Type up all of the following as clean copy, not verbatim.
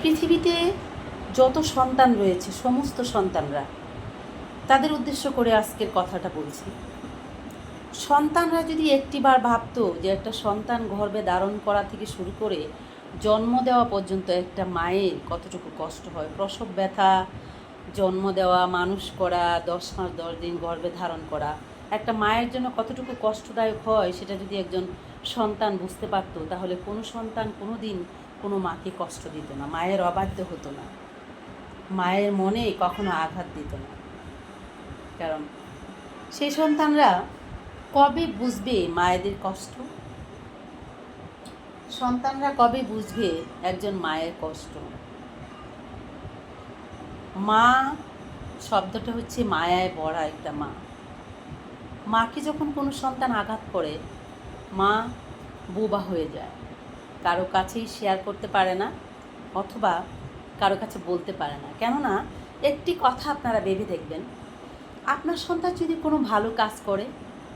পৃথিবীতে যত সন্তান রয়েছে সমস্ত সন্তানরা তাদের উদ্দেশ্য করে আজকের কথাটা বলছি। সন্তানরা যদি একটিবার ভাবতো যে একটা সন্তান গর্ভে ধারণ করা থেকে শুরু করে জন্ম দেওয়া পর্যন্ত একটা মায়ের কতটুকু কষ্ট হয়, প্রসব ব্যথা, জন্ম দেওয়া, মানুষ করা, 10 মাস 10 দিন গর্ভে ধারণ করা একটা মায়ের জন্য কতটুকু কষ্টদায়ক হয়, সেটা যদি একজন সন্তান বুঝতে পারতো তাহলে কোনো সন্তান কোনো দিন কোনো মাকে কষ্ট দিত না, মায়ের অবাধ্য হতো না, মায়ের মনে কখনো আঘাত দিত না। কারণ সেই সন্তানরা কবে বুঝবে মায়েদের কষ্ট? সন্তানরা কবে বুঝবে একজন মায়ের কষ্ট? মা শব্দটা হচ্ছে মায়ায় ভরা একটা মা। মাকে যখন কোনো সন্তান আঘাত করে মা বোবা হয়ে যায়, কারো কাছেই শেয়ার করতে পারে না অথবা কারো কাছে বলতে পারে না। কেননা একটি কথা আপনারা ভেবে দেখবেন, আপনার সন্তান যদি কোনো ভালো কাজ করে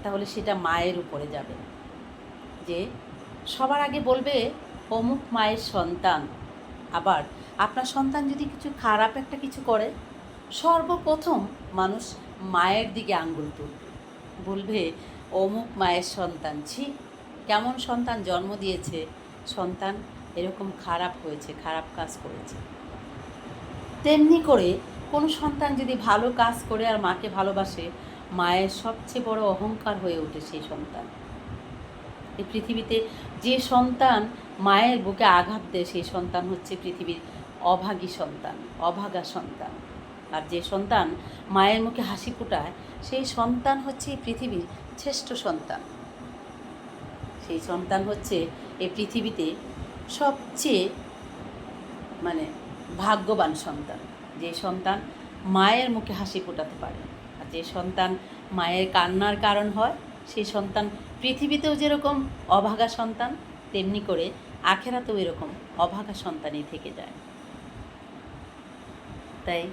তাহলে সেটা মায়ের উপরে যাবে, যে সবার আগে বলবে অমুক মায়ের সন্তান। আবার আপনার সন্তান যদি কিছু খারাপ একটা কিছু করে সর্বপ্রথম মানুষ মায়ের দিকে আঙ্গুল তুলবে, বলবে অমুক মায়ের সন্তান, ছি কেমন সন্তান জন্ম দিয়েছে, সন্তান এরকম খারাপ হয়েছে, খারাপ কাজ করেছে। তেমনি করে কোনো সন্তান যদি ভালো কাজ করে আর মাকে ভালোবাসে, মায়ের সবচেয়ে বড় অহংকার হয়ে ওঠে সেই সন্তান। এই পৃথিবীতে যে সন্তান মায়ের বুকে আঘাত দেয় সেই সন্তান হচ্ছে পৃথিবীর অভাগী সন্তান, অভাগা সন্তান। আর যে সন্তান মায়ের মুখে হাসি ফোটায় সেই সন্তান হচ্ছে এই পৃথিবীর শ্রেষ্ঠ সন্তান। সেই সন্তান হচ্ছে এই পৃথিবীতে সবচেয়ে ভাগ্যবান সন্তান, যে সন্তান মায়ের মুখে হাসি ফোটাতে পারে। আর যে সন্তান মায়ের কান্নার কারণ হয় সেই সন্তান পৃথিবীতেও যেরকম অভাগা সন্তান, তেমনি করে আখেরাতেও এরকম অভাগা সন্তানই থেকে যায়। তাই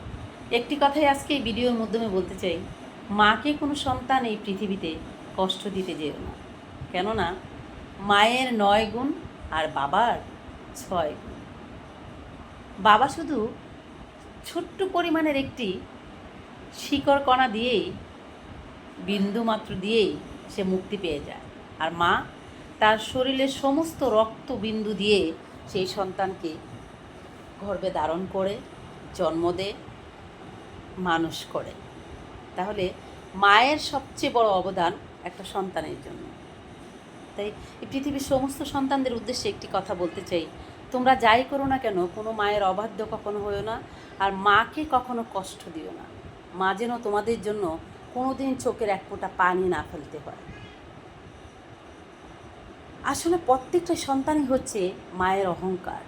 একটি কথাই আজকে এই ভিডিওর মাধ্যমে বলতে চাই, মাকে কোনো সন্তান এই পৃথিবীতে কষ্ট দিতে যেও না। কেননা মায়ের 9 গুণ আর বাবার 6 গুণ। বাবা শুধু ছোট্ট পরিমাণের একটি শিকড় কণা দিয়েই, বিন্দু মাত্র দিয়েই সে মুক্তি পেয়ে যায়। আর মা তার শরীরের সমস্ত রক্ত বিন্দু দিয়ে সেই সন্তানকে গর্ভে ধারণ করে, জন্ম দেয়, মানুষ করে। তাহলে মায়ের সবচেয়ে বড় অবদান একটা সন্তানের জন্য। তাই এই পৃথিবীর সমস্ত সন্তানদের উদ্দেশ্যে একটি কথা বলতে চাই, তোমরা যাই করো না কেন কোনো মায়ের অবাধ্য কখনো হইও না, আর মাকে কখনো কষ্ট দিও না। মা যেন তোমাদের জন্য কোনো দিন চোখের এক ফোঁটা পানি না ফেলতে হয়। আসলে প্রত্যেকটা সন্তানই হচ্ছে মায়ের অহংকার।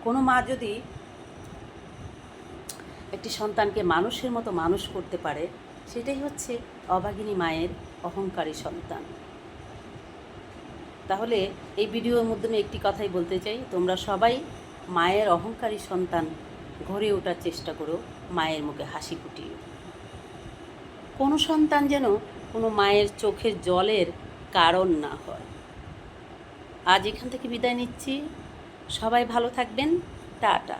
কোনো মা যদি একটি সন্তানকে মানুষের মতো মানুষ করতে পারে, সেটাই হচ্ছে অভাগিনী মায়ের অহংকারী সন্তান। তাহলে এই ভিডিওর মাধ্যমে একটি কথাই বলতে চাই, তোমরা সবাই মায়ের অহংকারী সন্তান ঘরে ওঠার চেষ্টা করো, মায়ের মুখে হাসি ফুটিয়ে। কোনো সন্তান যেন কোনো মায়ের চোখের জলের কারণ না হয়। আজ এখান থেকে বিদায় নিচ্ছি, সবাই ভালো থাকবেন, টাটা।